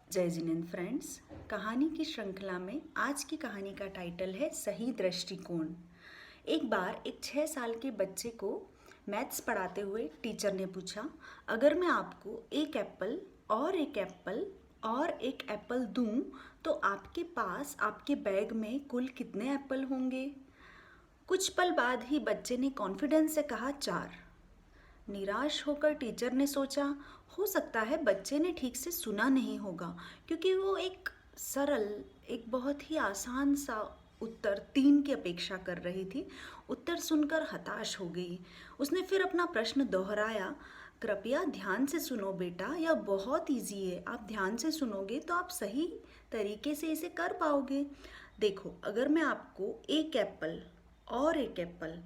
जय जिनेंद्र फ्रेंड्स। कहानी की श्रृंखला में आज की कहानी का टाइटल है सही दृष्टिकोण। एक बार एक 6 साल के बच्चे को मैथ्स पढ़ाते हुए टीचर ने पूछा, अगर मैं आपको एक एप्पल और एक एप्पल और एक एप्पल दूं तो आपके पास आपके बैग में कुल कितने एप्पल होंगे? कुछ पल बाद ही बच्चे ने कॉन्फिडेंस से कहा 4। निराश होकर टीचर ने सोचा, हो सकता है बच्चे ने ठीक से सुना नहीं होगा, क्योंकि वो एक सरल, एक बहुत ही आसान सा उत्तर 3 की अपेक्षा कर रही थी। उत्तर सुनकर हताश हो गई। उसने फिर अपना प्रश्न दोहराया, कृपया ध्यान से सुनो बेटा, यह बहुत इजी है, आप ध्यान से सुनोगे तो आप सही तरीके से इसे कर पाओगे। देखो, अगर मैं आपको एक एप्पल और एक एप्पल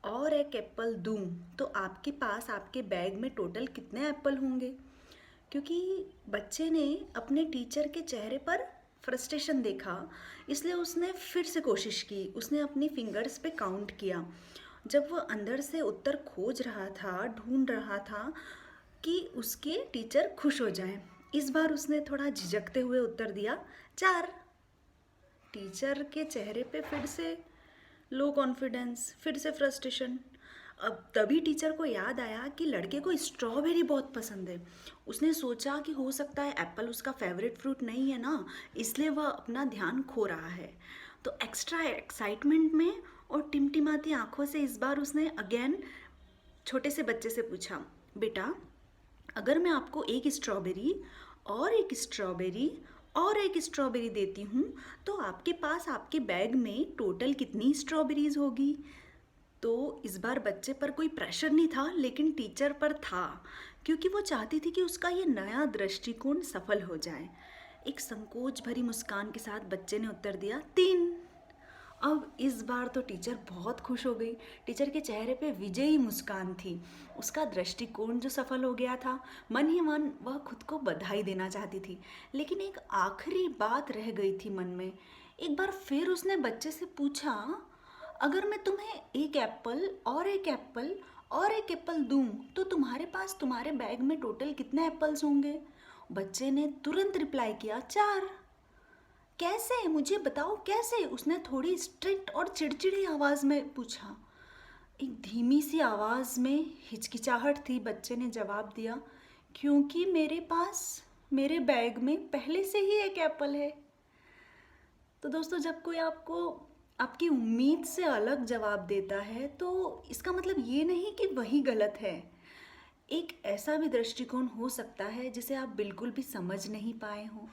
और एक एप्पल दूं तो आपके पास आपके बैग में टोटल कितने एप्पल होंगे? क्योंकि बच्चे ने अपने टीचर के चेहरे पर फ्रस्ट्रेशन देखा, इसलिए उसने फिर से कोशिश की। उसने अपनी फिंगर्स पे काउंट किया। जब वह अंदर से उत्तर खोज रहा था, ढूंढ रहा था कि उसके टीचर खुश हो जाएं, इस बार उसने थोड़ा झिझकते हुए उत्तर दिया, 4। टीचर के चेहरे पे फिर से लो कॉन्फिडेंस, फिर से फ्रस्ट्रेशन। अब तभी टीचर को याद आया कि लड़के को स्ट्रॉबेरी बहुत पसंद है। उसने सोचा कि हो सकता है एप्पल उसका फेवरेट फ्रूट नहीं है ना, इसलिए वह अपना ध्यान खो रहा है। तो एक्स्ट्रा एक्साइटमेंट में और टिमटिमाती आंखों से इस बार उसने अगेन छोटे से बच्चे से पूछा, बेटा, अगर मैं आपको एक स्ट्रॉबेरी और एक स्ट्रॉबेरी और एक स्ट्रॉबेरी देती हूँ तो आपके पास आपके बैग में टोटल कितनी स्ट्रॉबेरीज होगी? तो इस बार बच्चे पर कोई प्रेशर नहीं था, लेकिन टीचर पर था, क्योंकि वो चाहती थी कि उसका ये नया दृष्टिकोण सफल हो जाए। एक संकोच भरी मुस्कान के साथ बच्चे ने उत्तर दिया, 3। अब इस बार तो टीचर बहुत खुश हो गई। टीचर के चेहरे पे विजयी मुस्कान थी। उसका दृष्टिकोण जो सफल हो गया था, मन ही मन वह खुद को बधाई देना चाहती थी। लेकिन एक आखिरी बात रह गई थी मन में। एक बार फिर उसने बच्चे से पूछा, अगर मैं तुम्हें एक एप्पल और एक एप्पल और एक एप्पल दूं तो तुम्हारे पास तुम्हारे बैग में टोटल कितने एप्पल्स होंगे? बच्चे ने तुरंत रिप्लाई किया, 4। कैसे, मुझे बताओ कैसे? उसने थोड़ी स्ट्रिक्ट और चिड़चिड़ी आवाज़ में पूछा। एक धीमी सी आवाज़ में हिचकिचाहट थी। बच्चे ने जवाब दिया, क्योंकि मेरे पास मेरे बैग में पहले से ही एक एप्पल है। तो दोस्तों, जब कोई आपको आपकी उम्मीद से अलग जवाब देता है तो इसका मतलब ये नहीं कि वही गलत है। एक ऐसा भी दृष्टिकोण हो सकता है जिसे आप बिल्कुल भी समझ नहीं पाए हो।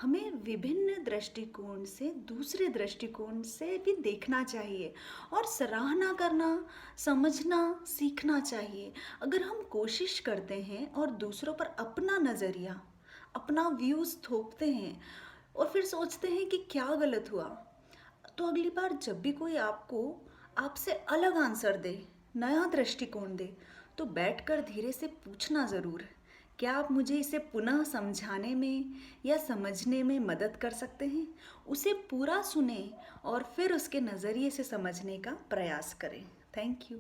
हमें विभिन्न दृष्टिकोण से, दूसरे दृष्टिकोण से भी देखना चाहिए और सराहना करना, समझना सीखना चाहिए। अगर हम कोशिश करते हैं और दूसरों पर अपना नज़रिया, अपना व्यूज़ थोपते हैं और फिर सोचते हैं कि क्या गलत हुआ, तो अगली बार जब भी कोई आपको आपसे अलग आंसर दे, नया दृष्टिकोण दे, तो बैठकर धीरे से पूछना ज़रूर, क्या आप मुझे इसे पुनः समझाने में या समझने में मदद कर सकते हैं? उसे पूरा सुने और फिर उसके नज़रिए से समझने का प्रयास करें। Thank you.